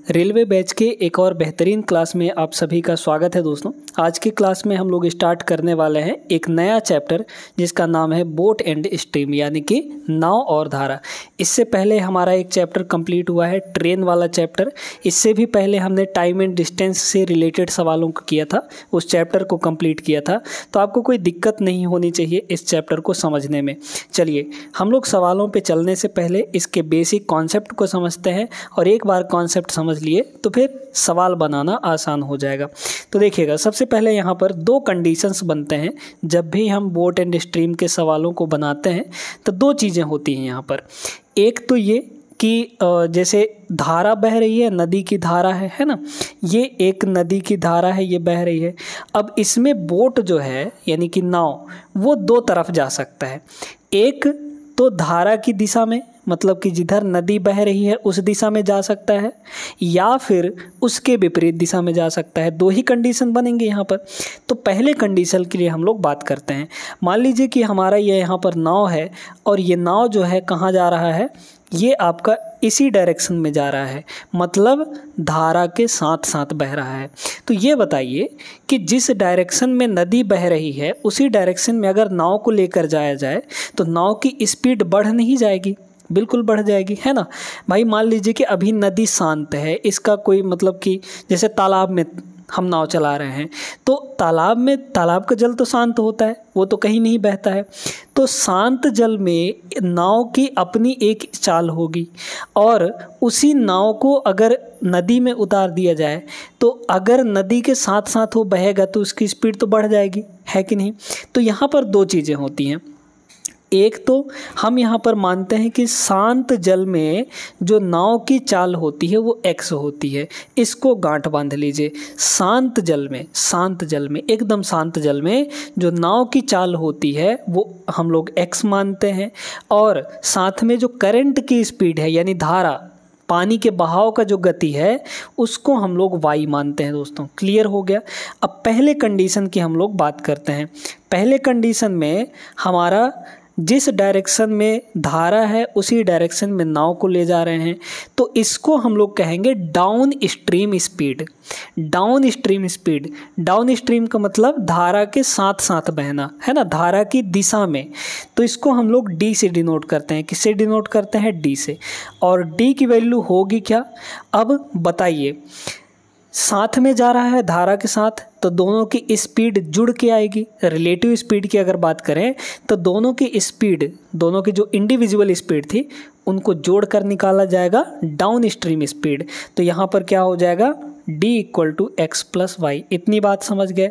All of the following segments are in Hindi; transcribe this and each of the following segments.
रेलवे बैच के एक और बेहतरीन क्लास में आप सभी का स्वागत है दोस्तों। आज की क्लास में हम लोग स्टार्ट करने वाले हैं एक नया चैप्टर जिसका नाम है बोट एंड स्ट्रीम यानी कि नाव और धारा। इससे पहले हमारा एक चैप्टर कंप्लीट हुआ है ट्रेन वाला चैप्टर। इससे भी पहले हमने टाइम एंड डिस्टेंस से रिलेटेड सवालों को किया था, उस चैप्टर को कंप्लीट किया था। तो आपको कोई दिक्कत नहीं होनी चाहिए इस चैप्टर को समझने में। चलिए हम लोग सवालों पर चलने से पहले इसके बेसिक कॉन्सेप्ट को समझते हैं और एक बार कॉन्सेप्ट समझ लिए तो फिर सवाल बनाना आसान हो जाएगा। तो देखिएगा, सबसे पहले यहाँ पर दो कंडीशंस बनते हैं जब भी हम बोट एंड स्ट्रीम के सवालों को बनाते हैं। तो दो चीज़ें होती हैं यहाँ पर। एक तो ये कि जैसे धारा बह रही है, नदी की धारा है ना, ये एक नदी की धारा है, ये बह रही है। अब इसमें बोट जो है यानी कि नाव, वो दो तरफ जा सकता है। एक तो धारा की दिशा में, मतलब कि जिधर नदी बह रही है उस दिशा में जा सकता है, या फिर उसके विपरीत दिशा में जा सकता है। दो ही कंडीशन बनेंगे यहाँ पर। तो पहले कंडीशन के लिए हम लोग बात करते हैं। मान लीजिए कि हमारा ये यहाँ पर नाव है और ये नाव जो है कहाँ जा रहा है, ये आपका इसी डायरेक्शन में जा रहा है, मतलब धारा के साथ साथ बह रहा है। तो ये बताइए कि जिस डायरेक्शन में नदी बह रही है उसी डायरेक्शन में अगर नाव को लेकर जाया जाए तो नाव की स्पीड बढ़ नहीं जाएगी? बिल्कुल बढ़ जाएगी, है ना भाई। मान लीजिए कि अभी नदी शांत है, इसका कोई मतलब कि जैसे तालाब में हम नाव चला रहे हैं तो तालाब में, तालाब का जल तो शांत होता है, वो तो कहीं नहीं बहता है। तो शांत जल में नाव की अपनी एक चाल होगी और उसी नाव को अगर नदी में उतार दिया जाए तो अगर नदी के साथ साथ वो बहेगा तो उसकी स्पीड तो बढ़ जाएगी, है कि नहीं। तो यहाँ पर दो चीज़ें होती हैं। एक तो हम यहाँ पर मानते हैं कि शांत जल में जो नाव की चाल होती है वो x होती है। इसको गांठ बांध लीजिए। शांत जल में एकदम शांत जल में जो नाव की चाल होती है वो हम लोग x मानते हैं, और साथ में जो करंट की स्पीड है यानी धारा, पानी के बहाव का जो गति है उसको हम लोग y मानते हैं दोस्तों। क्लियर हो गया। अब पहले कंडीशन की हम लोग बात करते हैं। पहले कंडीशन में हमारा जिस डायरेक्शन में धारा है उसी डायरेक्शन में नाव को ले जा रहे हैं, तो इसको हम लोग कहेंगे down stream speed. Down stream का मतलब धारा के साथ साथ बहना, है ना, धारा की दिशा में। तो इसको हम लोग डी से डिनोट करते हैं। किससे डिनोट करते हैं? डी से। और डी की वैल्यू होगी क्या? अब बताइए, साथ में जा रहा है धारा के साथ तो दोनों की स्पीड जुड़ के आएगी। रिलेटिव स्पीड की अगर बात करें तो दोनों की स्पीड, दोनों की जो इंडिविजुअल स्पीड थी उनको जोड़कर निकाला जाएगा डाउन स्ट्रीम स्पीड। तो यहाँ पर क्या हो जाएगा? d = x + y। इतनी बात समझ गए।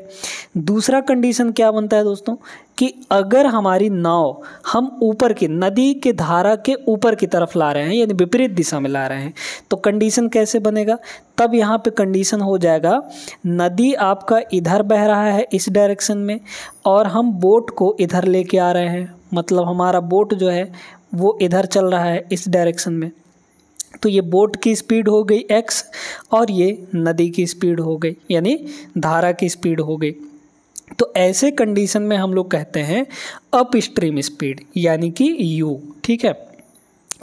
दूसरा कंडीशन क्या बनता है दोस्तों कि अगर हमारी नाव हम ऊपर की, नदी के धारा के ऊपर की तरफ ला रहे हैं यानी विपरीत दिशा में ला रहे हैं, तो कंडीशन कैसे बनेगा? तब यहाँ पे कंडीशन हो जाएगा, नदी आपका इधर बह रहा है इस डायरेक्शन में और हम बोट को इधर लेके आ रहे हैं, मतलब हमारा बोट जो है वो इधर चल रहा है इस डायरेक्शन में। तो ये बोट की स्पीड हो गई x और ये नदी की स्पीड हो गई यानी धारा की स्पीड हो गई। तो ऐसे कंडीशन में हम लोग कहते हैं अप स्ट्रीम स्पीड यानी कि u। ठीक है,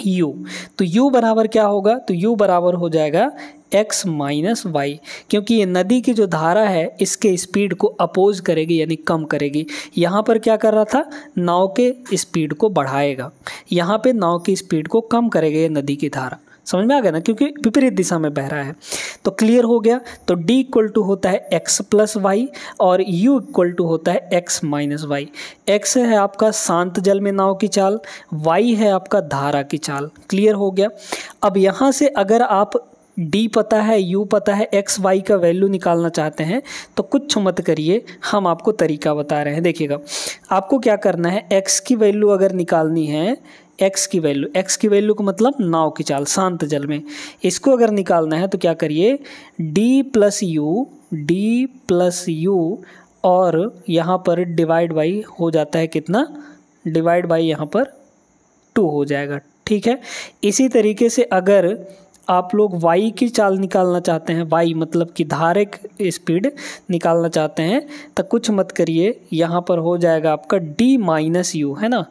u। तो u बराबर क्या होगा? तो u बराबर हो जाएगा x - y, क्योंकि ये नदी की जो धारा है इसके स्पीड को अपोज करेगी यानी कम करेगी। यहाँ पर क्या कर रहा था? नाव के स्पीड को बढ़ाएगा, यहाँ पे नाव की स्पीड को कम करेगा ये नदी की धारा। समझ में आ गया ना, क्योंकि विपरीत दिशा में बह रहा है। तो क्लियर हो गया। तो d = होता है x + y और u = होता है x - y। x है आपका शांत जल में नाव की चाल, y है आपका धारा की चाल। क्लियर हो गया। अब यहाँ से अगर आप d पता है, u पता है, x y का वैल्यू निकालना चाहते हैं तो कुछ मत करिए, हम आपको तरीका बता रहे हैं। देखिएगा, आपको क्या करना है, x की वैल्यू अगर निकालनी है, x की वैल्यू का मतलब नाव की चाल शांत जल में, इसको अगर निकालना है तो क्या करिए, d + u और यहाँ पर डिवाइड बाई हो जाता है कितना? डिवाइड बाई यहाँ पर 2 हो जाएगा। ठीक है। इसी तरीके से अगर आप लोग y की चाल निकालना चाहते हैं, y मतलब कि धारे की स्पीड निकालना चाहते हैं, तो कुछ मत करिए, यहाँ पर हो जाएगा आपका d - u, है ना,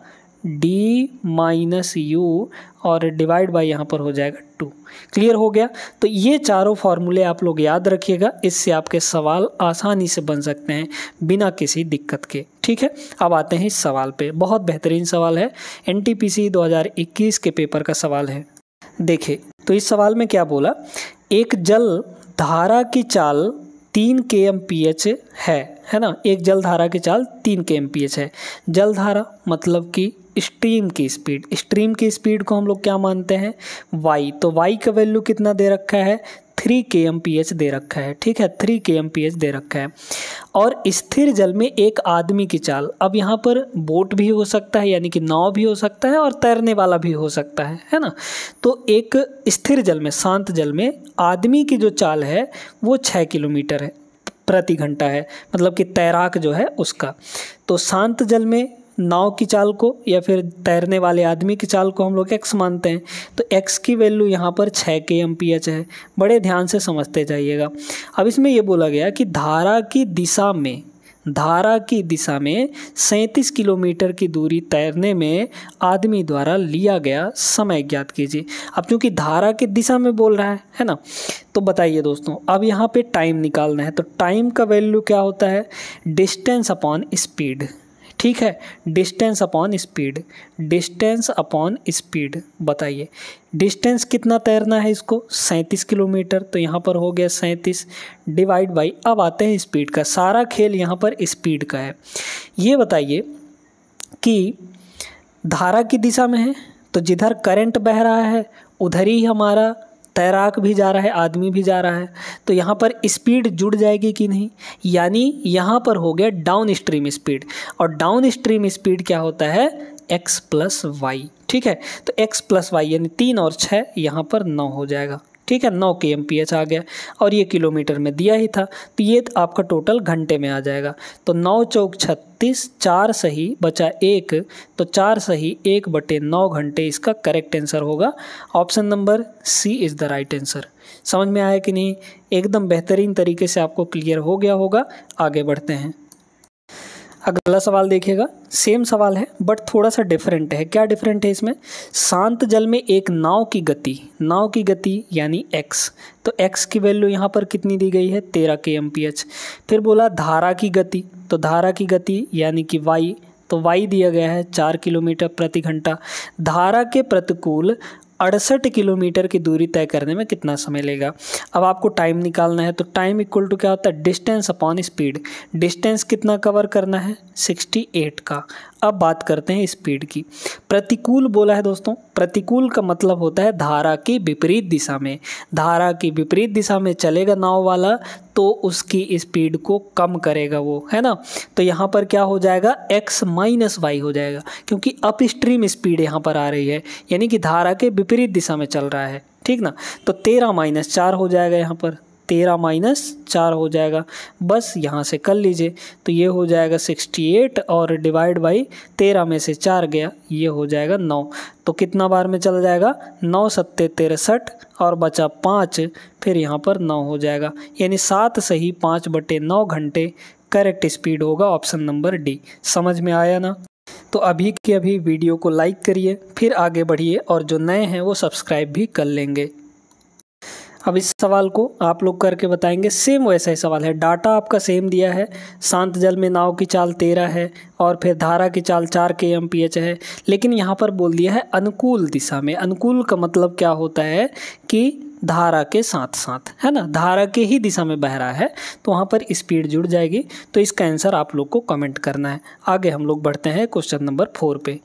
डी माइनस यू और डिवाइड बाई यहाँ पर हो जाएगा 2। क्लियर हो गया। तो ये चारों फॉर्मूले आप लोग याद रखिएगा, इससे आपके सवाल आसानी से बन सकते हैं बिना किसी दिक्कत के। ठीक है, अब आते हैं इस सवाल पे। बहुत बेहतरीन सवाल है, एनटीपीसी 2021 के पेपर का सवाल है। देखिए तो इस सवाल में क्या बोला, एक जल धारा की चाल 3 kmph है ना। एक जल धारा की चाल 3 kmph है। जल धारा मतलब कि स्ट्रीम की स्पीड, स्ट्रीम की स्पीड को हम लोग क्या मानते हैं, y। तो y का वैल्यू कितना दे रखा है, 3 kmph दे रखा है। ठीक है, 3 kmph दे रखा है। और स्थिर जल में एक आदमी की चाल, अब यहाँ पर बोट भी हो सकता है यानी कि नाव भी हो सकता है और तैरने वाला भी हो सकता है ना। तो एक स्थिर जल में, शांत जल में आदमी की जो चाल है वो 6 किलोमीटर है प्रति घंटा है, मतलब कि तैराक जो है उसका। तो शांत जल में नाव की चाल को या फिर तैरने वाले आदमी की चाल को हम लोग x मानते हैं। तो x की वैल्यू यहाँ पर 6 kmph है। बड़े ध्यान से समझते जाइएगा। अब इसमें ये बोला गया कि धारा की दिशा में 37 किलोमीटर की दूरी तैरने में आदमी द्वारा लिया गया समय ज्ञात कीजिए। अब क्योंकि धारा की दिशा में बोल रहा है ना, तो बताइए दोस्तों, अब यहाँ पे टाइम निकालना है। तो टाइम का वैल्यू क्या होता है, डिस्टेंस अपॉन स्पीड। ठीक है, distance upon speed, distance upon speed. बताइए डिस्टेंस कितना तैरना है इसको, 37 किलोमीटर। तो यहाँ पर हो गया 37 डिवाइड बाई, अब आते हैं स्पीड का। सारा खेल यहाँ पर स्पीड का है। ये बताइए कि धारा की दिशा में है, तो जिधर करंट बह रहा है उधर ही हमारा तैराक भी जा रहा है, आदमी भी जा रहा है। तो यहाँ पर स्पीड जुड़ जाएगी कि नहीं, यानी यहाँ पर हो गया डाउन स्ट्रीम स्पीड। और डाउन स्ट्रीम स्पीड क्या होता है, x प्लस वाई। ठीक है, तो x प्लस वाई यानी 3 और 6 यहाँ पर 9 हो जाएगा। ठीक है, 9 kmph आ गया और ये किलोमीटर में दिया ही था, तो ये आपका टोटल घंटे में आ जाएगा। तो 9 चौक 36, 4 सही बचा 1, तो 4 सही 1/9 घंटे इसका करेक्ट आंसर होगा। Option number C is the right answer. समझ में आया कि नहीं, एकदम बेहतरीन तरीके से आपको क्लियर हो गया होगा। आगे बढ़ते हैं। अगला सवाल देखिएगा, सेम सवाल है बट थोड़ा सा डिफरेंट है। क्या डिफरेंट है इसमें, शांत जल में एक नाव की गति यानी x। तो x की वैल्यू यहाँ पर कितनी दी गई है, 13 kmph। फिर बोला धारा की गति, तो धारा की गति यानी कि y, तो y दिया गया है 4 किलोमीटर प्रति घंटा। धारा के प्रतिकूल 68 किलोमीटर की दूरी तय करने में कितना समय लेगा। अब आपको टाइम निकालना है, तो टाइम इक्वल टू क्या होता है, डिस्टेंस अपॉन स्पीड। डिस्टेंस कितना कवर करना है, 68 का। अब बात करते हैं स्पीड की। प्रतिकूल बोला है दोस्तों, प्रतिकूल का मतलब होता है धारा की विपरीत दिशा में। धारा की विपरीत दिशा में चलेगा नाव वाला तो उसकी स्पीड को कम करेगा वो, है ना। तो यहाँ पर क्या हो जाएगा, x माइनस वाई हो जाएगा, क्योंकि अप स्ट्रीम स्पीड यहाँ पर आ रही है, यानी कि धारा के विपरीत दिशा में चल रहा है। ठीक ना, तो 13 माइनस 4 हो जाएगा, यहाँ पर 13 माइनस 4 हो जाएगा। बस यहाँ से कर लीजिए, तो ये हो जाएगा 68 और डिवाइड बाई 13 में से 4 गया, ये हो जाएगा 9। तो कितना बार में चल जाएगा, 9 सत्ते 63 और बचा 5, फिर यहाँ पर 9 हो जाएगा, यानी 7 सही 5/9 घंटे करेक्ट स्पीड होगा। Option number D. समझ में आया ना। तो अभी के अभी वीडियो को लाइक करिए, फिर आगे बढ़िए, और जो नए हैं वो सब्सक्राइब भी कर लेंगे। अब इस सवाल को आप लोग करके बताएंगे। सेम वैसा ही सवाल है, डाटा आपका सेम दिया है। शांत जल में नाव की चाल 13 है और फिर धारा की चाल 4 kmph है, लेकिन यहाँ पर बोल दिया है अनुकूल दिशा में। अनुकूल का मतलब क्या होता है कि धारा के साथ साथ, है ना, धारा के ही दिशा में बह रहा है, तो वहाँ पर स्पीड जुड़ जाएगी। तो इसका आंसर आप लोग को कमेंट करना है। आगे हम लोग बढ़ते हैं क्वेश्चन नंबर 4 पे।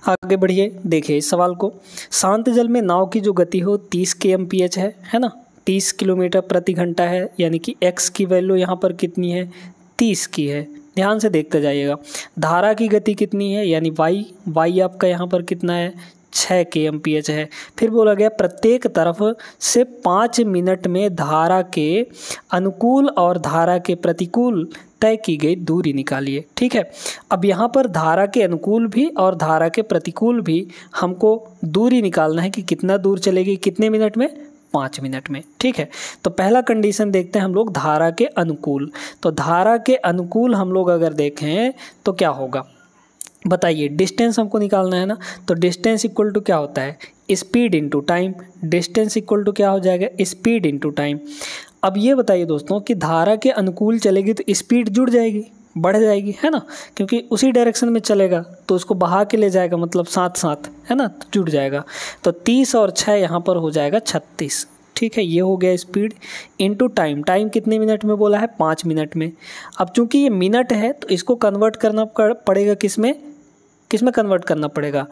आगे बढ़िए, देखिए इस सवाल को। शांत जल में नाव की जो गति हो 30 kmph है ना, 30 किलोमीटर प्रति घंटा है, यानी कि x की वैल्यू यहाँ पर कितनी है, 30 की है। ध्यान से देखते जाइएगा। धारा की गति कितनी है, यानी y आपका यहाँ पर कितना है, 6 kmph है। फिर बोला गया प्रत्येक तरफ से 5 मिनट में धारा के अनुकूल और धारा के प्रतिकूल तय की गई दूरी निकालिए। ठीक है, अब यहाँ पर धारा के अनुकूल भी और धारा के प्रतिकूल भी हमको दूरी निकालना है कि कितना दूर चलेगी, कितने मिनट में, 5 मिनट में। ठीक है, तो पहला कंडीशन देखते हैं हम लोग धारा के अनुकूल। तो धारा के अनुकूल हम लोग अगर देखें तो क्या होगा, बताइए डिस्टेंस हमको निकालना है ना, तो डिस्टेंस इक्वल टू क्या होता है, speed into time. Distance equal to क्या हो जाएगा, स्पीड इनटू टाइम। अब ये बताइए दोस्तों कि धारा के अनुकूल चलेगी तो स्पीड जुड़ जाएगी, बढ़ जाएगी, है ना, क्योंकि उसी डायरेक्शन में चलेगा तो उसको बहा के ले जाएगा, मतलब साथ साथ, है ना, तो जुड़ जाएगा। तो 30 और 6 यहाँ पर हो जाएगा 36। ठीक है, ये हो गया स्पीड इनटू टाइम। टाइम कितने मिनट में बोला है, 5 मिनट में। अब चूंकि ये मिनट है तो इसको कन्वर्ट करना पड़ेगा किसमें कन्वर्ट करना पड़ेगा,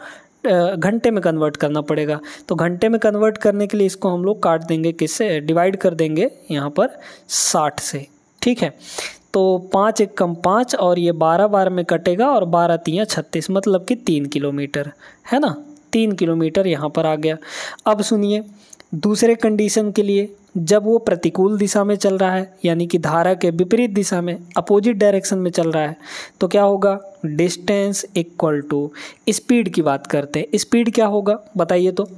घंटे में कन्वर्ट करना पड़ेगा। तो घंटे में कन्वर्ट करने के लिए इसको हम लोग काट देंगे, किससे डिवाइड कर देंगे यहाँ पर 60 से। ठीक है, तो 5 एकम 5 और ये 12 बार में कटेगा और 12 तियाँ 36, मतलब कि 3 किलोमीटर, है ना, 3 किलोमीटर यहाँ पर आ गया। अब सुनिए दूसरे कंडीशन के लिए, जब वो प्रतिकूल दिशा में चल रहा है यानी कि धारा के विपरीत दिशा में, अपोजिट डायरेक्शन में चल रहा है, तो क्या होगा, डिस्टेंस इक्वल टू स्पीड की बात करते हैं। स्पीड क्या होगा बताइए, तो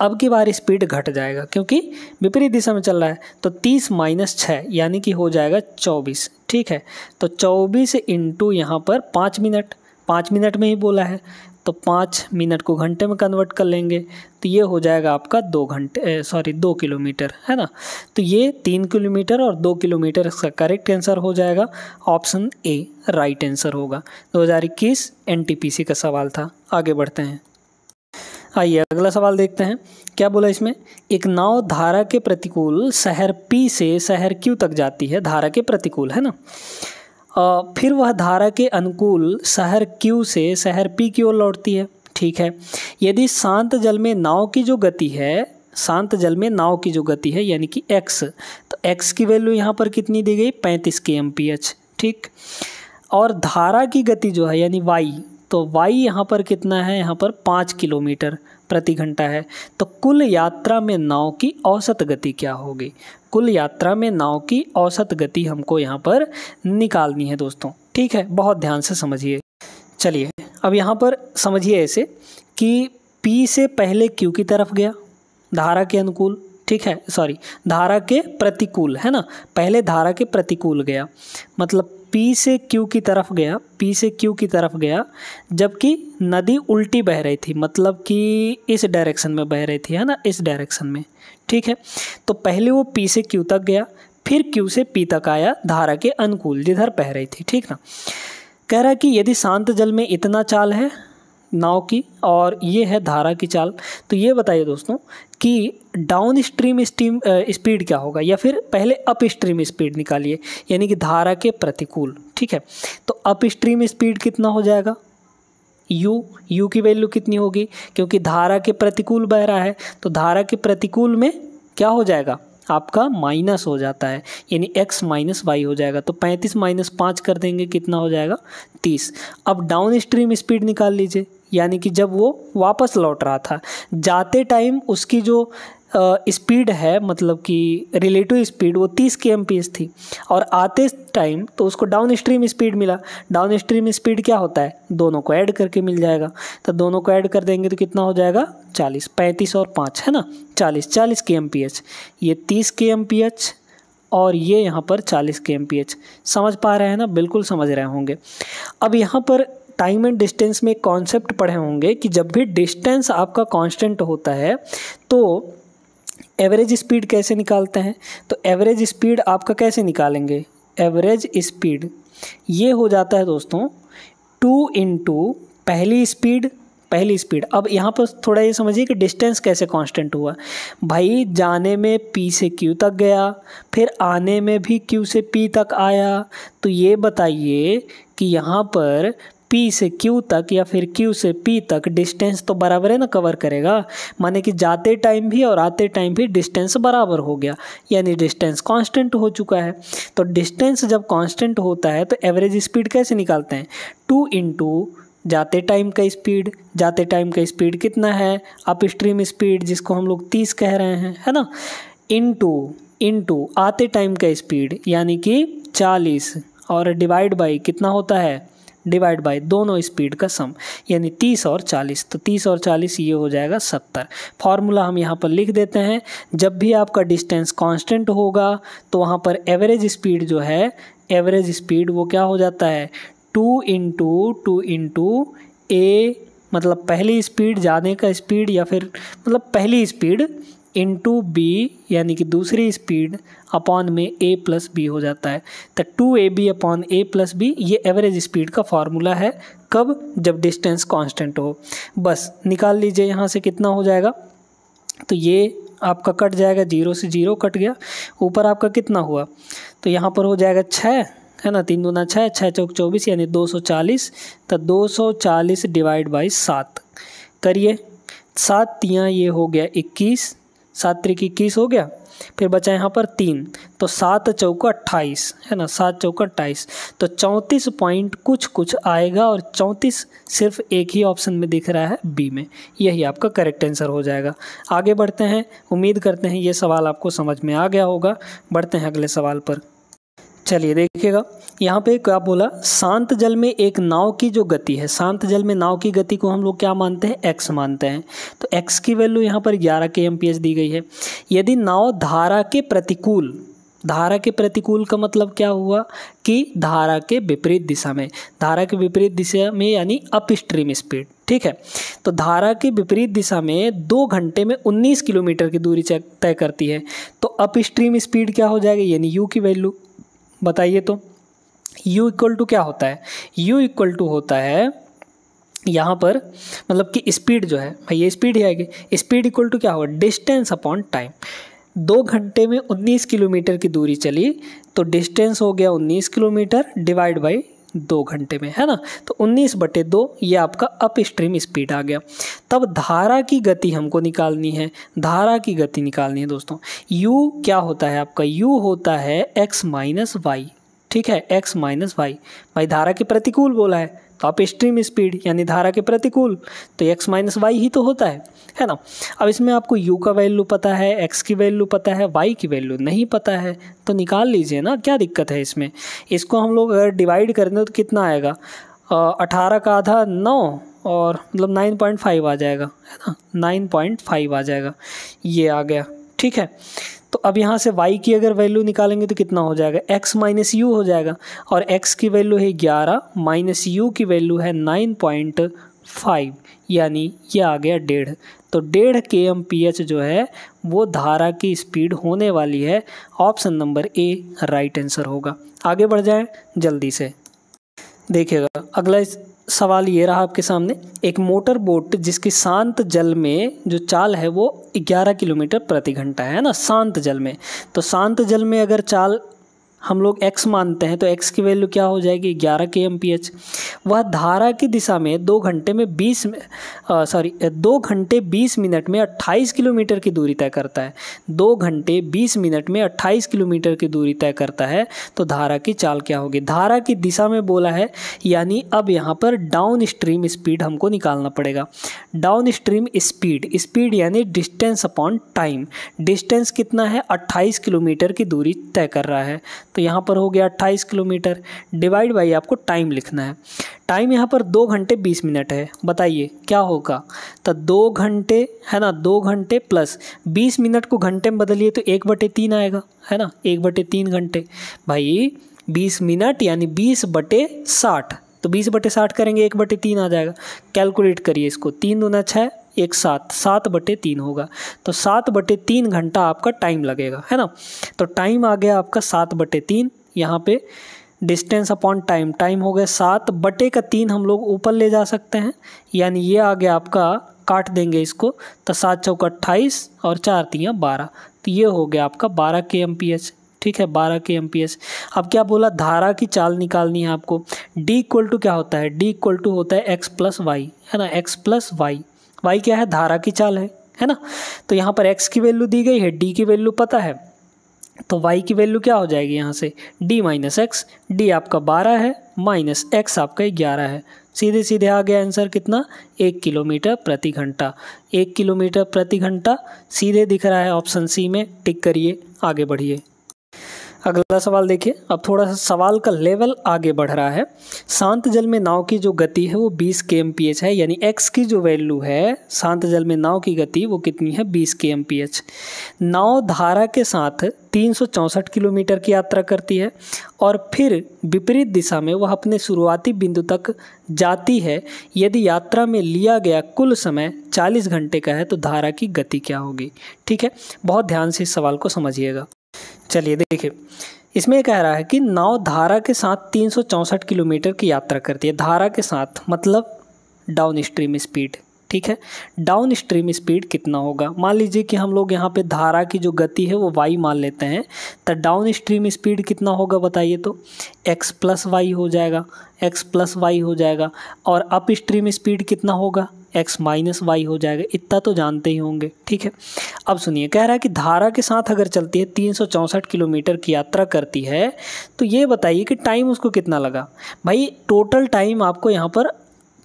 अब की बार स्पीड घट जाएगा क्योंकि विपरीत दिशा में चल रहा है, तो 30 माइनस 6 यानी कि हो जाएगा 24। ठीक है, तो 24 इंटू यहाँ पर 5 मिनट, 5 मिनट में ही बोला है तो 5 मिनट को घंटे में कन्वर्ट कर लेंगे तो ये हो जाएगा आपका 2 किलोमीटर, है ना। तो ये 3 किलोमीटर और 2 किलोमीटर इसका करेक्ट आंसर हो जाएगा, ऑप्शन ए राइट आंसर होगा। 2021 एनटीपीसी का सवाल था। आगे बढ़ते हैं, आइए अगला सवाल देखते हैं। क्या बोला इसमें, एक नाव धारा के प्रतिकूल शहर P से शहर Q तक जाती है, धारा के प्रतिकूल, है ना। फिर वह धारा के अनुकूल शहर Q से शहर P की ओर लौटती है। ठीक है, यदि शांत जल में नाव की जो गति है, यानी कि x, तो x की वैल्यू यहाँ पर कितनी दी गई, 35 kmph। ठीक, और धारा की गति जो है यानी y, तो y यहाँ पर कितना है, यहाँ पर 5 किलोमीटर प्रति घंटा है। तो कुल यात्रा में नाव की औसत गति क्या होगी, कुल यात्रा में नाव की औसत गति हमको यहाँ पर निकालनी है दोस्तों। ठीक है, बहुत ध्यान से समझिए। चलिए अब यहाँ पर समझिए ऐसे कि P से पहले Q की तरफ गया धारा के अनुकूल, ठीक है, सॉरी धारा के प्रतिकूल, है ना, पहले धारा के प्रतिकूल गया, मतलब P से Q की तरफ गया, जबकि नदी उल्टी बह रही थी, मतलब कि इस डायरेक्शन में बह रही थी, है ना, इस डायरेक्शन में। ठीक है, तो पहले वो P से Q तक गया, फिर Q से P तक आया धारा के अनुकूल जिधर बह रही थी। ठीक ना, कह रहा है कि यदि शांत जल में इतना चाल है नाव की और ये है धारा की चाल, तो ये बताइए दोस्तों कि डाउन स्ट्रीम स्पीड क्या होगा, या फिर पहले अप स्ट्रीम स्पीड निकालिए, यानी कि धारा के प्रतिकूल। ठीक है, तो अप स्ट्रीम स्पीड कितना हो जाएगा, यू की वैल्यू कितनी होगी, क्योंकि धारा के प्रतिकूल बह रहा है, तो धारा के प्रतिकूल में क्या हो जाएगा आपका माइनस हो जाता है, यानी x माइनस वाई हो जाएगा। तो 35 माइनस 5 कर देंगे, कितना हो जाएगा 30। अब डाउन स्ट्रीम स्पीड निकाल लीजिए, यानी कि जब वो वापस लौट रहा था, जाते टाइम उसकी जो स्पीड है, मतलब कि रिलेटिव स्पीड वो 30 kmph थी, और आते टाइम तो उसको डाउन स्ट्रीम स्पीड मिला। डाउन स्ट्रीम स्पीड क्या होता है, दोनों को ऐड करके मिल जाएगा, तो दोनों को ऐड कर देंगे तो कितना हो जाएगा 40, 35 और 5 है ना 40 kmph, ये 30 kmph और ये यहाँ पर 40 kmph। समझ पा रहे हैं ना, बिल्कुल समझ रहे होंगे। अब यहाँ पर टाइम एंड डिस्टेंस में एक कॉन्सेप्ट पढ़े होंगे कि जब भी डिस्टेंस आपका कांस्टेंट होता है तो एवरेज स्पीड कैसे निकालते हैं। तो एवरेज स्पीड आपका कैसे निकालेंगे, एवरेज स्पीड ये हो जाता है दोस्तों 2 इंटू पहली स्पीड। अब यहाँ पर थोड़ा ये समझिए कि डिस्टेंस कैसे कांस्टेंट हुआ। भाई जाने में P से Q तक गया, फिर आने में भी Q से P तक आया, तो ये बताइए कि यहाँ पर P से Q तक या फिर Q से P तक डिस्टेंस तो बराबर है ना, कवर करेगा, माने कि जाते टाइम भी और आते टाइम भी डिस्टेंस बराबर हो गया, यानी डिस्टेंस कांस्टेंट हो चुका है। तो डिस्टेंस जब कांस्टेंट होता है तो एवरेज स्पीड कैसे निकालते हैं, 2 इंटू जाते टाइम का स्पीड कितना है, अप स्ट्रीम स्पीड जिसको हम लोग 30 कह रहे हैं, है ना, इंटू आते टाइम का स्पीड यानी कि 40, और डिवाइड बाई कितना होता है, डिवाइड बाय दोनों स्पीड का सम, यानी 30 और 40, तो 30 और 40 ये हो जाएगा 70। फॉर्मूला हम यहाँ पर लिख देते हैं, जब भी आपका डिस्टेंस कांस्टेंट होगा तो वहाँ पर एवरेज स्पीड जो है, एवरेज स्पीड वो क्या हो जाता है 2 × a, मतलब पहली स्पीड जाने का स्पीड, या फिर मतलब पहली स्पीड इंटू बी यानी कि दूसरी स्पीड अपॉन में a प्लस बी हो जाता है। तो 2ab upon a plus B ये एवरेज स्पीड का फॉर्मूला है। कब? जब डिस्टेंस कांस्टेंट हो। बस निकाल लीजिए यहाँ से कितना हो जाएगा। तो ये आपका कट जाएगा, 0 से 0 कट गया। ऊपर आपका कितना हुआ? तो यहाँ पर हो जाएगा 6, है ना, 3 दूना 6, 6 चौक 24 यानी 240। तो 240 डिवाइड बाई 7 करिए। 7 तियाँ ये हो गया 21, 7 त्रिक 21 हो गया। फिर बचा यहाँ पर 3, तो 7 चौका 28, है ना, 7 चौका 28। तो 34 पॉइंट कुछ आएगा, और 34 सिर्फ एक ही ऑप्शन में दिख रहा है, बी में। यही आपका करेक्ट आंसर हो जाएगा। आगे बढ़ते हैं। उम्मीद करते हैं ये सवाल आपको समझ में आ गया होगा। बढ़ते हैं अगले सवाल पर। चलिए देखिएगा, यहाँ पे क्या बोला, शांत जल में एक नाव की जो गति है, शांत जल में नाव की गति को हम लोग क्या मानते हैं? x मानते हैं। तो x की वैल्यू यहाँ पर 11 kmph दी गई है। यदि नाव धारा के प्रतिकूल, धारा के प्रतिकूल का मतलब क्या हुआ कि धारा के विपरीत दिशा में, धारा के विपरीत दिशा में यानी अप स्ट्रीम स्पीड, ठीक है। तो धारा के विपरीत दिशा में 2 घंटे में 19 किलोमीटर की दूरी तय करती है। तो अप स्ट्रीम स्पीड क्या हो जाएगा, यानी u की वैल्यू बताइए। तो u इक्वल टू क्या होता है? u इक्वल टू होता है यहाँ पर, मतलब कि स्पीड जो है भाई, ये स्पीड ही आएगी। स्पीड इक्वल टू क्या होगा? Distance upon time. 2 घंटे में 19 किलोमीटर की दूरी चली, तो डिस्टेंस हो गया 19 किलोमीटर डिवाइड बाई 2 घंटे में, है ना। तो 19/2 ये आपका अप स्ट्रीम स्पीड आ गया। तब धारा की गति हमको निकालनी है, धारा की गति निकालनी है दोस्तों। u क्या होता है आपका? u होता है x माइनस वाई, ठीक है, x माइनस वाई। भाई धारा के प्रतिकूल बोला है, तो अप स्ट्रीम स्पीड यानी धारा के प्रतिकूल, तो x माइनस वाई ही तो होता है ना। अब इसमें आपको u का वैल्यू पता है, x की वैल्यू पता है, y की वैल्यू नहीं पता है, तो निकाल लीजिए ना, क्या दिक्कत है इसमें। इसको हम लोग अगर डिवाइड कर दें तो कितना आएगा? 18 का आधा 9, और मतलब 9.5 आ जाएगा, है ना, 9.5 आ जाएगा, ये आ गया, ठीक है। तो अब यहाँ से y की अगर वैल्यू निकालेंगे तो कितना हो जाएगा? x माइनस यू हो जाएगा, और x की वैल्यू है 11 माइनस u की वैल्यू है 9.5, यानी ये आ गया 1.5। तो 1.5 kmph जो है वो धारा की स्पीड होने वाली है। Option number A right answer होगा। आगे बढ़ जाएं जल्दी से। देखिएगा अगला सवाल ये रहा आपके सामने। एक मोटर बोट जिसकी शांत जल में जो चाल है वो 11 किलोमीटर प्रति घंटा है ना, शांत जल में। तो शांत जल में अगर चाल हम लोग x मानते हैं तो x की वैल्यू क्या हो जाएगी? 11 kmph। वह धारा की दिशा में 2 घंटे 20 मिनट में 28 किलोमीटर की दूरी तय करता है। 2 घंटे 20 मिनट में 28 किलोमीटर की दूरी तय करता है, तो धारा की चाल क्या होगी? धारा की दिशा में बोला है, यानी अब यहाँ पर डाउन स्ट्रीम स्पीड हमको निकालना पड़ेगा। डाउन स्ट्रीम स्पीड, स्पीड यानी डिस्टेंस अपॉन टाइम। डिस्टेंस कितना है? 28 किलोमीटर की दूरी तय कर रहा है, तो यहाँ पर हो गया 28 किलोमीटर डिवाइड बाई आपको टाइम लिखना है। टाइम यहाँ पर 2 घंटे 20 मिनट है, बताइए क्या होगा? तो 2 घंटे है ना, 2 घंटे प्लस 20 मिनट को घंटे में बदलिए तो 1/3 आएगा, है ना, 1/3 घंटे। भाई 20 मिनट यानी 20/60, तो 20/60 करेंगे 1/3 आ जाएगा। कैलकुलेट करिए इसको, 3 दूना 6, 1 7, 7/3 होगा। तो 7/3 घंटा आपका टाइम लगेगा, है ना। तो टाइम आ गया आपका 7/3। यहाँ पे डिस्टेंस अपॉन टाइम, टाइम हो गया 7/3 हम लोग ऊपर ले जा सकते हैं, यानी ये आ गया आपका, काट देंगे इसको, तो 7 चौका 28 और 4 तियाँ 12, तो ये हो गया आपका 12 kmph, ठीक है, 12 kmph। अब क्या बोला? धारा की चाल निकालनी है आपको। d इक्वल टू क्या होता है? d इक्वल टू होता है x प्लस वाई, है ना, x प्लस वाई। y क्या है? धारा की चाल है ना। तो यहाँ पर x की वैल्यू दी गई है, d की वैल्यू पता है, तो y की वैल्यू क्या हो जाएगी यहाँ से? d minus x. d आपका 12 है माइनस x आपका 11 है, सीधे सीधे आ गया आंसर कितना? 1 किलोमीटर प्रति घंटा। 1 किलोमीटर प्रति घंटा सीधे दिख रहा है ऑप्शन सी में, टिक करिए, आगे बढ़िए। अगला सवाल देखिए। अब थोड़ा सा सवाल का लेवल आगे बढ़ रहा है। शांत जल में नाव की जो गति है वो 20 kmph है, यानी x की जो वैल्यू है शांत जल में नाव की गति वो कितनी है, 20 kmph। नाव धारा के साथ 364 किलोमीटर की यात्रा करती है और फिर विपरीत दिशा में वह अपने शुरुआती बिंदु तक जाती है। यदि यात्रा में लिया गया कुल समय 40 घंटे का है तो धारा की गति क्या होगी। ठीक है, बहुत ध्यान से इस सवाल को समझिएगा। चलिए देखिए, इसमें कह रहा है कि नाव धारा के साथ 364 किलोमीटर की यात्रा करती है। धारा के साथ मतलब डाउन स्ट्रीम स्पीड। ठीक है, डाउन स्ट्रीम स्पीड कितना होगा। मान लीजिए कि हम लोग यहाँ पे धारा की जो गति है वो y मान लेते हैं, तो डाउन स्ट्रीम स्पीड कितना होगा बताइए। तो x प्लस वाई हो जाएगा, x प्लस वाई हो जाएगा। और अप स्ट्रीम स्पीड कितना होगा, x माइनस वाई हो जाएगा। इतना तो जानते ही होंगे। ठीक है, अब सुनिए, कह रहा है कि धारा के साथ अगर चलती है 364 किलोमीटर की यात्रा करती है तो ये बताइए कि टाइम उसको कितना लगा। भाई टोटल टाइम आपको यहाँ पर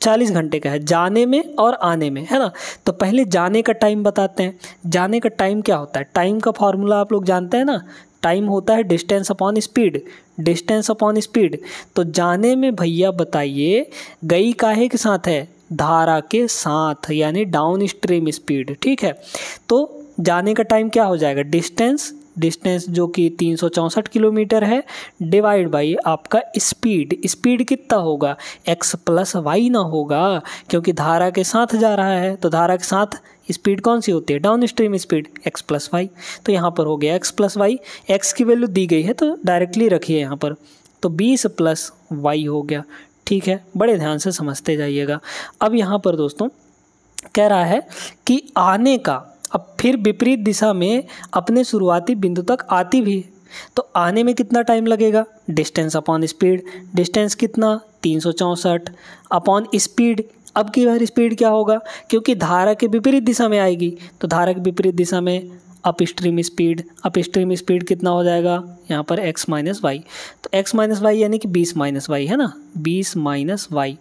40 घंटे का है, जाने में और आने में, है ना। तो पहले जाने का टाइम बताते हैं। जाने का टाइम क्या होता है, टाइम का फॉर्मूला आप लोग जानते हैं ना, टाइम होता है distance upon speed, distance upon speed. तो जाने में भैया बताइए गई काहे के साथ है, धारा के साथ, यानी डाउन स्ट्रीम स्पीड। ठीक है, तो जाने का टाइम क्या हो जाएगा, डिस्टेंस जो कि 364 किलोमीटर है डिवाइड बाई आपका स्पीड कितना होगा, x प्लस वाई ना होगा, क्योंकि धारा के साथ जा रहा है। तो धारा के साथ स्पीड कौन सी होती है, downstream speed, x plus Y. तो यहाँ पर हो गया x प्लस वाई, x की वैल्यू दी गई है तो डायरेक्टली रखिए यहाँ पर, तो 20 प्लस वाई हो गया। ठीक है, बड़े ध्यान से समझते जाइएगा। अब यहाँ पर दोस्तों कह रहा है कि आने का, अब फिर विपरीत दिशा में अपने शुरुआती बिंदु तक आती भी है, तो आने में कितना टाइम लगेगा, डिस्टेंस अपॉन स्पीड, डिस्टेंस कितना 364 अपॉन स्पीड। अब की बार स्पीड क्या होगा, क्योंकि धारा के विपरीत दिशा में आएगी, तो धारा के विपरीत दिशा में अप स्ट्रीम स्पीड कितना हो जाएगा यहाँ पर x माइनस वाई। तो x माइनस वाई यानी कि 20 माइनस वाई, है ना, 20 माइनस वाई।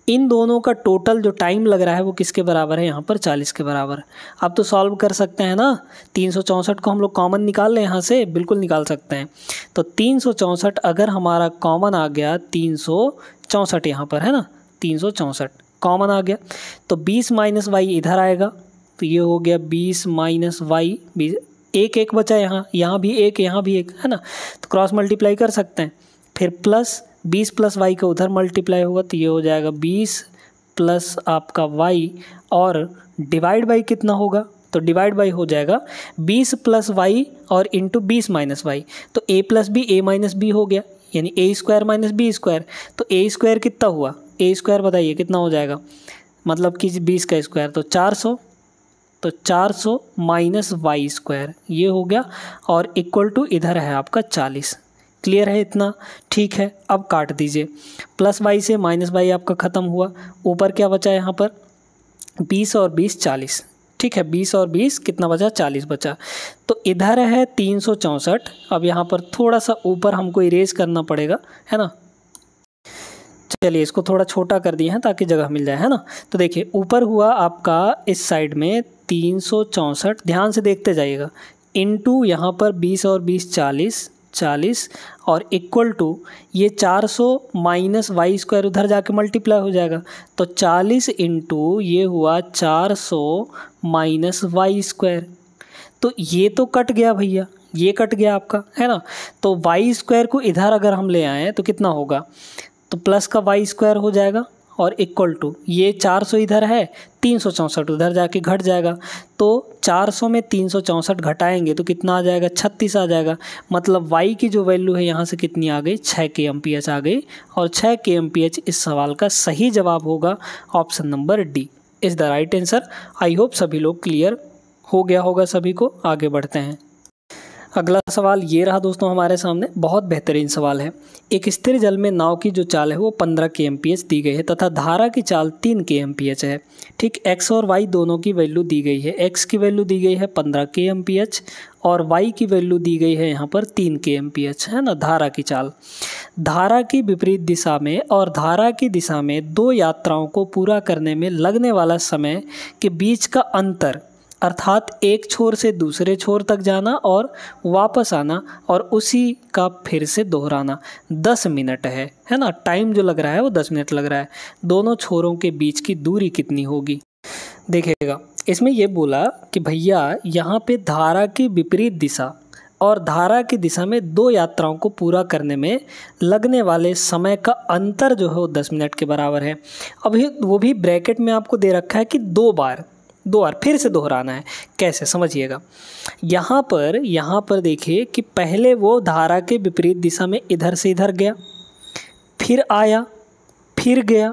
इन दोनों का टोटल जो टाइम लग रहा है वो किसके बराबर है, यहाँ पर 40 के बराबर। अब तो सॉल्व कर सकते हैं ना, 364 को हम लोग कॉमन निकाल लें यहाँ से, बिल्कुल निकाल सकते हैं। तो 364 अगर हमारा कॉमन आ गया, 364 यहाँ पर है ना, 364 कॉमन आ गया, तो 20 माइनस वाई इधर आएगा, तो ये हो गया 20 माइनस वाई, एक बचा यहाँ भी एक, यहाँ भी एक, है ना, तो क्रॉस मल्टीप्लाई कर सकते हैं। फिर प्लस 20 प्लस वाई का उधर मल्टीप्लाई होगा, तो ये हो जाएगा 20 प्लस आपका वाई, और डिवाइड बाई कितना होगा, तो डिवाइड बाई हो जाएगा 20 प्लस वाई और इंटू 20 माइनस वाई। तो a plus B a minus B हो गया, यानी a square minus B square. तो a स्क्वायर कितना हुआ, a स्क्वायर बताइए कितना हो जाएगा, मतलब कि 20 का स्क्वायर तो 400, तो 400 माइनस वाई स्क्वायर ये हो गया, और इक्वल टू इधर है आपका 40। क्लियर है इतना, ठीक है। अब काट दीजिए, प्लस वाई से माइनस वाई आपका ख़त्म हुआ, ऊपर क्या बचा यहाँ पर 20 और 20 40। ठीक है, 20 और 20 कितना बचा, 40 बचा। तो इधर है 364। अब यहाँ पर थोड़ा सा ऊपर हमको इरेज करना पड़ेगा, है ना। चलिए इसको थोड़ा छोटा कर दिए हैं ताकि जगह मिल जाए, है ना। तो देखिए ऊपर हुआ आपका इस साइड में 364, ध्यान से देखते जाइएगा, इनटू यहाँ पर 20 और 20 40 और इक्वल टू ये 400 माइनस वाई स्क्वायर उधर जाके मल्टीप्लाई हो जाएगा, तो 40 इंटू ये हुआ 400 माइनस वाई स्क्वायर। तो ये तो कट गया भैया, ये कट गया आपका, है ना। तो वाई स्क्वायर को इधर अगर हम ले आएँ तो कितना होगा, तो प्लस का वाई स्क्वायर हो जाएगा, और इक्वल टू ये 400 इधर है, 364 उधर जाके घट जाएगा। तो 400 में 364 घटाएंगे तो कितना आ जाएगा, 36 आ जाएगा। मतलब y की जो वैल्यू है यहाँ से कितनी आ गई, 6 kmph आ गई, और 6 kmph इस सवाल का सही जवाब होगा option number D is the right answer. I hope सभी लोग क्लियर हो गया होगा सभी को। आगे बढ़ते हैं। अगला सवाल ये रहा दोस्तों हमारे सामने, बहुत बेहतरीन सवाल है। एक स्थिर जल में नाव की जो चाल है वो 15 kmph दी गई है तथा धारा की चाल 3 kmph है। ठीक, x और y दोनों की वैल्यू दी गई है। x की वैल्यू दी गई है 15 kmph और y की वैल्यू दी गई है यहाँ पर 3 kmph, है ना। धारा की चाल, धारा की विपरीत दिशा में और धारा की दिशा में दो यात्राओं को पूरा करने में लगने वाला समय के बीच का अंतर अर्थात एक छोर से दूसरे छोर तक जाना और वापस आना और उसी का फिर से दोहराना 10 मिनट है ना। टाइम जो लग रहा है वो 10 मिनट लग रहा है। दोनों छोरों के बीच की दूरी कितनी होगी? देखिएगा, इसमें ये बोला कि भैया यहाँ पे धारा की विपरीत दिशा और धारा की दिशा में 2 यात्राओं को पूरा करने में लगने वाले समय का अंतर जो है वो 10 मिनट के बराबर है। अभी वो भी ब्रैकेट में आपको दे रखा है कि 2 बार फिर से दोहराना है। कैसे, समझिएगा। यहाँ पर देखिए कि पहले वो धारा के विपरीत दिशा में इधर से इधर गया, फिर आया, फिर गया,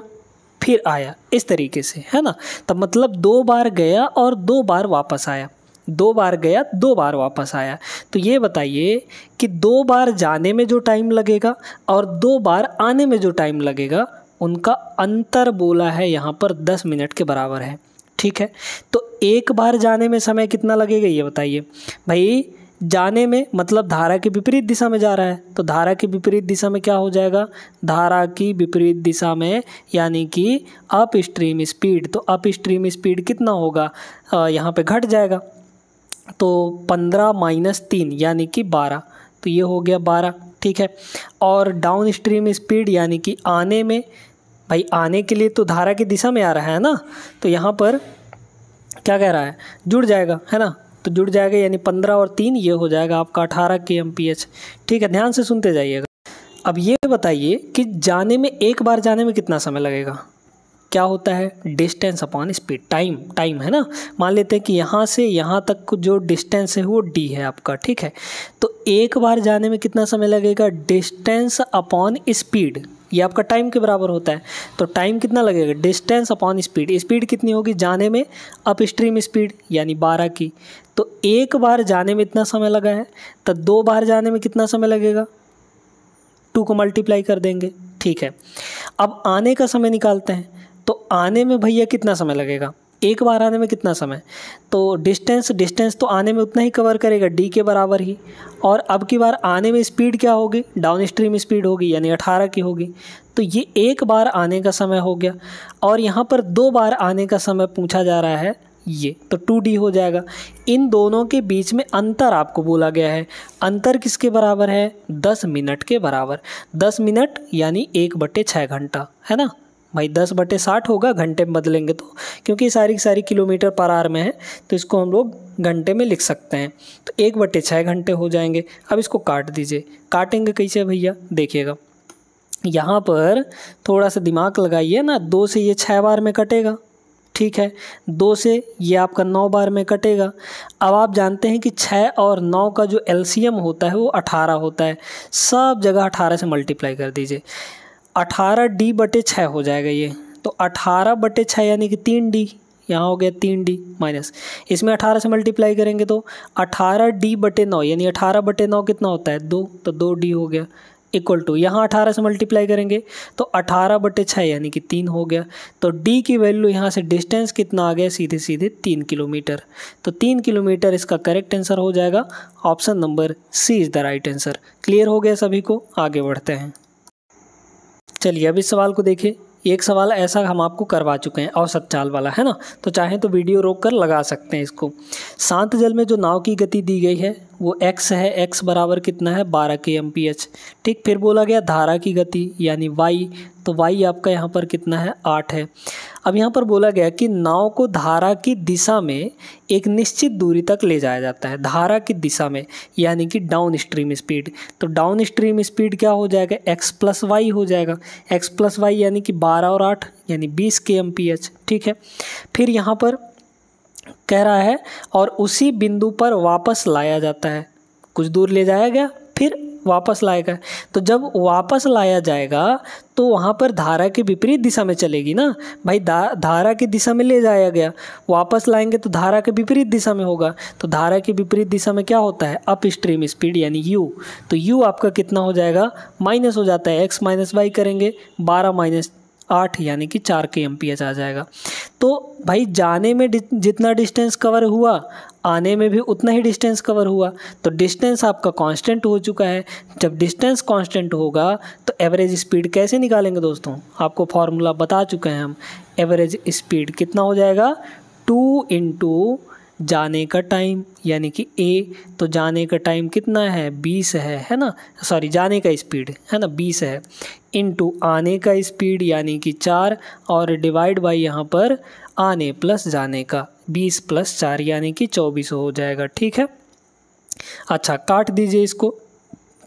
फिर आया, इस तरीके से, है ना। तब मतलब 2 बार गया और 2 बार वापस आया, 2 बार गया 2 बार वापस आया। तो ये बताइए कि 2 बार जाने में जो टाइम लगेगा और 2 बार आने में जो टाइम लगेगा उनका अंतर बोला है यहाँ पर 10 मिनट के बराबर है। ठीक है, तो एक बार जाने में समय कितना लगेगा ये बताइए। भाई जाने में मतलब धारा की विपरीत दिशा में जा रहा है, तो धारा की विपरीत दिशा में क्या हो जाएगा? धारा की विपरीत दिशा में यानी कि अप स्ट्रीम स्पीड, तो अप स्ट्रीम स्पीड कितना होगा? यहाँ पे घट जाएगा, तो 15 - 3 यानी कि 12, तो ये हो गया 12। ठीक है, और डाउन स्ट्रीम स्पीड यानी कि आने में, भाई आने के लिए तो धारा की दिशा में आ रहा है ना, तो यहाँ पर क्या कह रहा है? जुड़ जाएगा, है ना। तो जुड़ जाएगा यानी 15 और 3 ये हो जाएगा आपका 18 kmph। ठीक है, ध्यान से सुनते जाइएगा। अब ये बताइए कि जाने में, एक बार जाने में कितना समय लगेगा? क्या होता है? डिस्टेंस अपॉन स्पीड, टाइम है ना। मान लेते हैं कि यहाँ से यहाँ तक जो डिस्टेंस है वो d है आपका। ठीक है, तो एक बार जाने में कितना समय लगेगा? डिस्टेंस अपॉन स्पीड, ये आपका टाइम के बराबर होता है। तो टाइम कितना लगेगा? डिस्टेंस अपॉन स्पीड, स्पीड कितनी होगी जाने में? अप स्ट्रीम स्पीड यानी 12 की। तो एक बार जाने में इतना समय लगा है, तो 2 बार जाने में कितना समय लगेगा? 2 को मल्टीप्लाई कर देंगे। ठीक है, अब आने का समय निकालते हैं, तो आने में भैया कितना समय लगेगा? एक बार आने में कितना समय? तो डिस्टेंस तो आने में उतना ही कवर करेगा, d के बराबर ही। और अब की बार आने में स्पीड क्या होगी? डाउन स्ट्रीम स्पीड होगी यानी 18 की होगी। तो ये एक बार आने का समय हो गया, और यहाँ पर 2 बार आने का समय पूछा जा रहा है, ये तो 2d हो जाएगा। इन दोनों के बीच में अंतर आपको बोला गया है। अंतर किसके बराबर है? 10 मिनट के बराबर। 10 मिनट यानी 1/6 घंटा, है ना भाई। 10/60 होगा, घंटे में बदलेंगे तो, क्योंकि सारी की सारी किलोमीटर पर आवर में है तो इसको हम लोग घंटे में लिख सकते हैं। तो 1/6 घंटे हो जाएंगे। अब इसको काट दीजिए। काटेंगे कैसे भैया? देखिएगा, यहाँ पर थोड़ा सा दिमाग लगाइए ना। 2 से ये 6 बार में कटेगा, ठीक है। 2 से ये आपका 9 बार में कटेगा। अब आप जानते हैं कि 6 और 9 का जो एलसीएम होता है वो 18 होता है। सब जगह 18 से मल्टीप्लाई कर दीजिए। 18d/6 हो जाएगा ये। तो 18/6 यानी कि 3d, यहाँ हो गया 3d माइनस, इसमें 18 से मल्टीप्लाई करेंगे तो 18d/9 यानी 18/9 कितना होता है? 2, तो 2d हो गया, इक्वल टू यहाँ 18 से मल्टीप्लाई करेंगे तो 18/6 यानी कि 3 हो गया। तो d की वैल्यू यहाँ से डिस्टेंस कितना आ गया? सीधे सीधे 3 किलोमीटर। तो 3 किलोमीटर इसका करेक्ट आंसर हो जाएगा। Option number C is the right answer. Clear हो गया सभी को? आगे बढ़ते हैं। चलिए अब इस सवाल को देखिए। एक सवाल ऐसा हम आपको करवा चुके हैं, औसत चाल वाला, है ना। तो चाहें तो वीडियो रोक कर लगा सकते हैं इसको। शांत जल में जो नाव की गति दी गई है वो x है। x बराबर कितना है? 12 kmph। ठीक, फिर बोला गया धारा की गति यानी y, तो y आपका यहाँ पर कितना है? 8 है। अब यहाँ पर बोला गया कि नाव को धारा की दिशा में एक निश्चित दूरी तक ले जाया जाता है। धारा की दिशा में यानी कि डाउन स्ट्रीम स्पीड। तो डाउन स्ट्रीम स्पीड क्या हो जाएगा? x + y हो जाएगा। x + y यानी कि 12 और 8 यानी 20 kmph। ठीक है, फिर यहाँ पर कह रहा है और उसी बिंदु पर वापस लाया जाता है। कुछ दूर ले जाया गया, फिर वापस लाएगा। तो जब वापस लाया जाएगा तो वहाँ पर धारा के विपरीत दिशा में चलेगी ना भाई। धारा की दिशा में ले जाया गया, वापस लाएंगे तो धारा के विपरीत दिशा में होगा। तो धारा के विपरीत दिशा में क्या होता है? अप स्ट्रीम स्पीड यानी u। तो u आपका कितना हो जाएगा? माइनस हो जाता है। x - y करेंगे, 12 - 8 यानी कि 4 kmph आ जाएगा। तो भाई जाने में जितना डिस्टेंस कवर हुआ, आने में भी उतना ही डिस्टेंस कवर हुआ। तो डिस्टेंस आपका कांस्टेंट हो चुका है। जब डिस्टेंस कांस्टेंट होगा तो एवरेज स्पीड कैसे निकालेंगे दोस्तों? आपको फॉर्मूला बता चुके हैं हम। एवरेज स्पीड कितना हो जाएगा? 2 × जाने का टाइम यानी कि a, तो जाने का टाइम कितना है 20 है ना, सॉरी जाने का स्पीड है ना 20 है, इनटू आने का स्पीड यानी कि 4 और डिवाइड बाई यहाँ पर आने प्लस जाने का 20 + 4 यानी कि 24 हो जाएगा। ठीक है, अच्छा काट दीजिए इसको,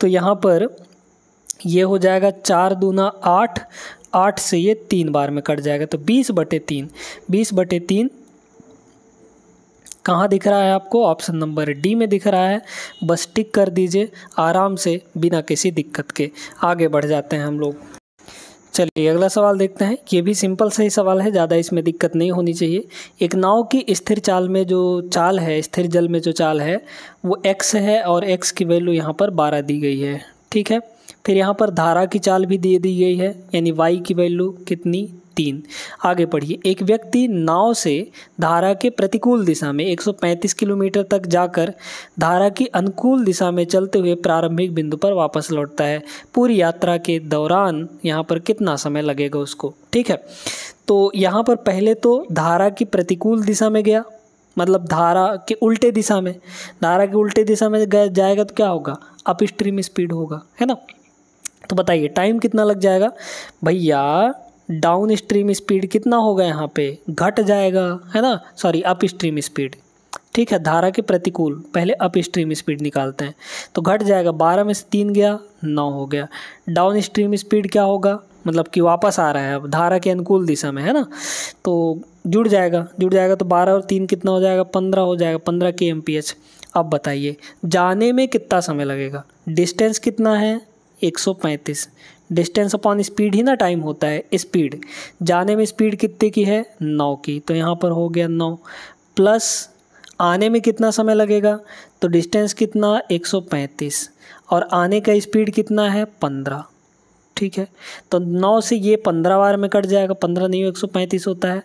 तो यहाँ पर ये हो जाएगा 4 दूना 8, 8 से ये 3 बार में कट जाएगा, तो 20/3, 20/3 कहाँ दिख रहा है आपको, ऑप्शन नंबर डी में दिख रहा है। बस टिक कर दीजिए आराम से बिना किसी दिक्कत के। आगे बढ़ जाते हैं हम लोग। चलिए अगला सवाल देखते हैं। ये भी सिंपल सही सवाल है, ज़्यादा इसमें दिक्कत नहीं होनी चाहिए। एक नाव की स्थिर चाल में जो चाल है, स्थिर जल में जो चाल है वो x है और x की वैल्यू यहाँ पर 12 दी गई है। ठीक है, फिर यहाँ पर धारा की चाल भी दी गई है यानी y की वैल्यू कितनी 3। आगे पढ़िए। एक व्यक्ति नाव से धारा के प्रतिकूल दिशा में 135 किलोमीटर तक जाकर धारा की अनुकूल दिशा में चलते हुए प्रारंभिक बिंदु पर वापस लौटता है। पूरी यात्रा के दौरान यहाँ पर कितना समय लगेगा उसको। ठीक है, तो यहाँ पर पहले तो धारा की प्रतिकूल दिशा में गया, मतलब धारा के उल्टे दिशा में, धारा के उल्टे दिशा में जाएगा तो क्या होगा, अप स्ट्रीम स्पीड होगा, है ना। तो बताइए टाइम कितना लग जाएगा भैया, डाउन स्ट्रीम स्पीड कितना होगा, यहाँ पे घट जाएगा, है ना, सॉरी अप स्ट्रीम स्पीड। ठीक है, धारा के प्रतिकूल पहले अप स्ट्रीम स्पीड निकालते हैं, तो घट जाएगा, 12 में से 3 गया 9 हो गया। डाउन स्ट्रीम स्पीड क्या होगा, मतलब कि वापस आ रहा है अब धारा के अनुकूल दिशा में, है ना, तो जुड़ जाएगा तो 12 और 3 कितना हो जाएगा, 15 हो जाएगा, 15 kmph। अब बताइए जाने में कितना समय लगेगा, डिस्टेंस कितना है 135, डिस्टेंस अपॉन स्पीड ही ना टाइम होता है, स्पीड जाने में स्पीड कितने की है 9 की, तो यहाँ पर हो गया 9 प्लस आने में कितना समय लगेगा, तो डिस्टेंस कितना 135 और आने का स्पीड कितना है 15। ठीक है, तो 9 से ये 15 बार में कट जाएगा, 15 नहीं 135 होता है,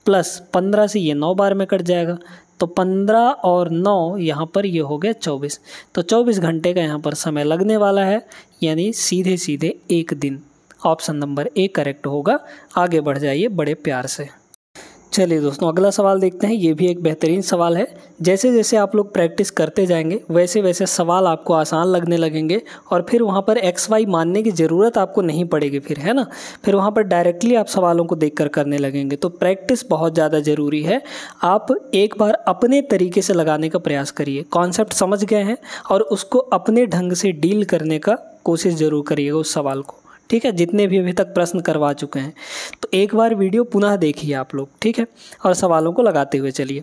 प्लस 15 से ये 9 बार में कट जाएगा, तो 15 और 9 यहाँ पर ये हो गया 24, तो 24 घंटे का यहाँ पर समय लगने वाला है, यानी सीधे सीधे 1 दिन। ऑप्शन नंबर ए करेक्ट होगा। आगे बढ़ जाइए बड़े प्यार से। चलिए दोस्तों अगला सवाल देखते हैं। ये भी एक बेहतरीन सवाल है। जैसे जैसे आप लोग प्रैक्टिस करते जाएंगे वैसे वैसे सवाल आपको आसान लगने लगेंगे और फिर वहाँ पर एक्स वाई मानने की ज़रूरत आपको नहीं पड़ेगी फिर, है ना। फिर वहाँ पर डायरेक्टली आप सवालों को देखकर करने लगेंगे। तो प्रैक्टिस बहुत ज़्यादा ज़रूरी है। आप एक बार अपने तरीके से लगाने का प्रयास करिए। कॉन्सेप्ट समझ गए हैं और उसको अपने ढंग से डील करने का कोशिश ज़रूर करिएगा उस सवाल को, ठीक है। जितने भी अभी तक प्रश्न करवा चुके हैं तो एक बार वीडियो पुनः देखिए आप लोग, ठीक है, और सवालों को लगाते हुए चलिए।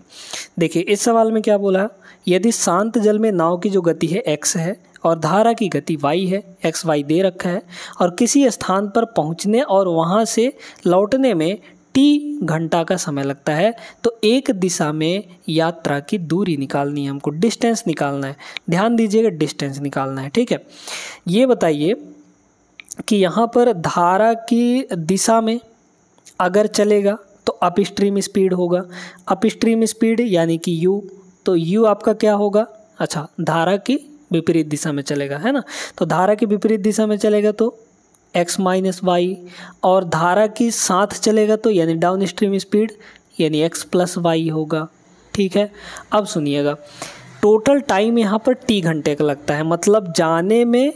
देखिए इस सवाल में क्या बोला, यदि शांत जल में नाव की जो गति है x है और धारा की गति y है, x y दे रखा है, और किसी स्थान पर पहुंचने और वहां से लौटने में t घंटा का समय लगता है, तो एक दिशा में यात्रा की दूरी निकालनी है हमको, डिस्टेंस निकालना है। ध्यान दीजिएगा, डिस्टेंस निकालना है, ठीक है। ये बताइए कि यहाँ पर धारा की दिशा में अगर चलेगा तो अप स्ट्रीम स्पीड होगा। अप स्ट्रीम स्पीड यानी कि u, तो u आपका क्या होगा, अच्छा धारा की विपरीत दिशा में चलेगा, है ना। तो धारा की विपरीत दिशा में चलेगा तो x माइनस वाई, और धारा की साथ चलेगा तो यानी डाउन स्ट्रीम स्पीड यानी x प्लस वाई होगा, ठीक है। अब सुनिएगा, टोटल टाइम यहाँ पर t घंटे का लगता है, मतलब जाने में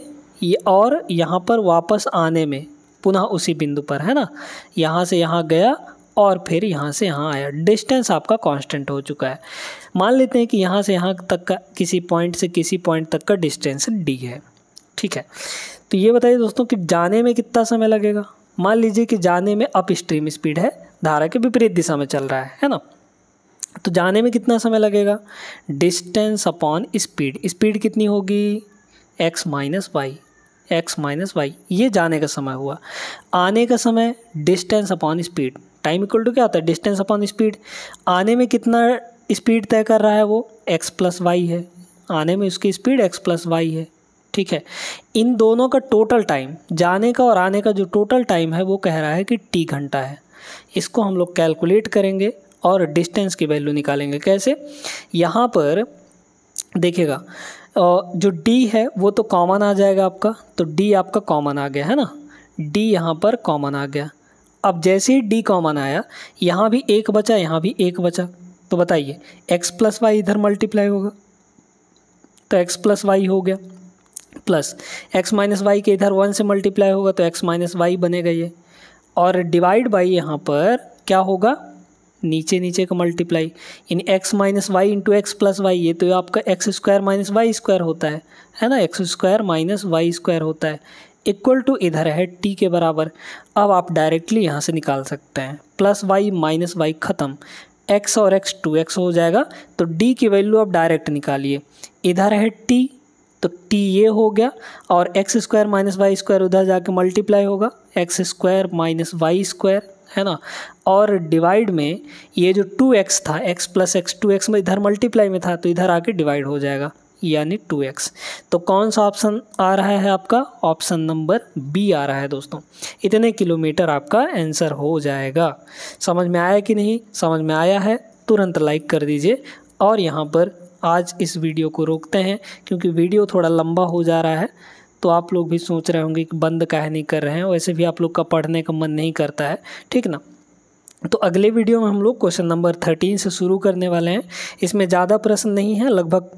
और यहाँ पर वापस आने में पुनः उसी बिंदु पर, है ना। यहाँ से यहाँ गया और फिर यहाँ से यहाँ आया। डिस्टेंस आपका कांस्टेंट हो चुका है। मान लेते हैं कि यहाँ से यहाँ तक का किसी पॉइंट से किसी पॉइंट तक का डिस्टेंस d है, ठीक है। तो ये बताइए दोस्तों कि जाने में कितना समय लगेगा। मान लीजिए कि जाने में अप स्ट्रीम स्पीड है, धारा के विपरीत दिशा में चल रहा है ना। तो जाने में कितना समय लगेगा, डिस्टेंस अपॉन स्पीड, स्पीड कितनी होगी x minus Y, x minus Y, ये जाने का समय हुआ। आने का समय distance upon speed, time equal to क्या होता है, डिस्टेंस अपॉन स्पीड। आने में कितना स्पीड तय कर रहा है वो x प्लस वाई है, आने में उसकी स्पीड x प्लस वाई है, ठीक है। इन दोनों का टोटल टाइम, जाने का और आने का जो टोटल टाइम है वो कह रहा है कि t घंटा है। इसको हम लोग कैलकुलेट करेंगे और डिस्टेंस की वैल्यू निकालेंगे। कैसे, यहाँ पर देखिएगा जो d है वो तो कॉमन आ जाएगा आपका, तो d आपका कॉमन आ गया, है ना। d यहाँ पर कॉमन आ गया। अब जैसे ही d कॉमन आया, यहाँ भी एक बचा, यहाँ भी एक बचा, तो बताइए x प्लस वाई इधर मल्टीप्लाई होगा तो x प्लस वाई हो गया, प्लस x माइनस वाई के इधर 1 से मल्टीप्लाई होगा तो x माइनस वाई बनेगा ये, और डिवाइड बाई यहाँ पर क्या होगा, नीचे नीचे का मल्टीप्लाई, इन x minus Y into X plus Y, ये तो आपका X square minus Y square होता है ना, X square minus Y square होता है, इक्वल टू इधर है t के बराबर। अब आप डायरेक्टली यहाँ से निकाल सकते हैं, प्लस वाई माइनस वाई ख़त्म, x और x 2x हो जाएगा, तो d की वैल्यू आप डायरेक्ट निकालिए, इधर है t तो t ये हो गया, और X square minus Y square उधर जाके मल्टीप्लाई होगा, X square minus Y square, है ना, और डिवाइड में ये जो 2x था, x प्लस एक्स 2x में इधर मल्टीप्लाई में था तो इधर आके डिवाइड हो जाएगा, यानी 2x। तो कौन सा ऑप्शन आ रहा है आपका, ऑप्शन नंबर बी आ रहा है दोस्तों। इतने किलोमीटर आपका आंसर हो जाएगा। समझ में आया कि नहीं, समझ में आया है तुरंत लाइक कर दीजिए। और यहाँ पर आज इस वीडियो को रोकते हैं क्योंकि वीडियो थोड़ा लंबा हो जा रहा है, तो आप लोग भी सोच रहे होंगे कि बंद काहे नहीं कर रहे हैं, वैसे भी आप लोग का पढ़ने का मन नहीं करता है, ठीक ना। तो अगले वीडियो में हम लोग क्वेश्चन नंबर 13 से शुरू करने वाले हैं। इसमें ज़्यादा प्रश्न नहीं है, लगभग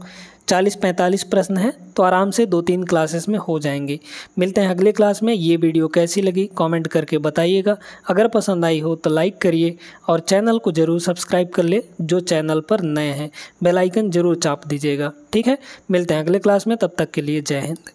40-45 प्रश्न हैं, तो आराम से 2-3 क्लासेस में हो जाएंगे। मिलते हैं अगले क्लास में। ये वीडियो कैसी लगी कमेंट करके बताइएगा। अगर पसंद आई हो तो लाइक करिए और चैनल को ज़रूर सब्सक्राइब कर ले, जो चैनल पर नए हैं बेल आइकन ज़रूर चाप दीजिएगा, ठीक है। मिलते हैं अगले क्लास में, तब तक के लिए जय हिंद।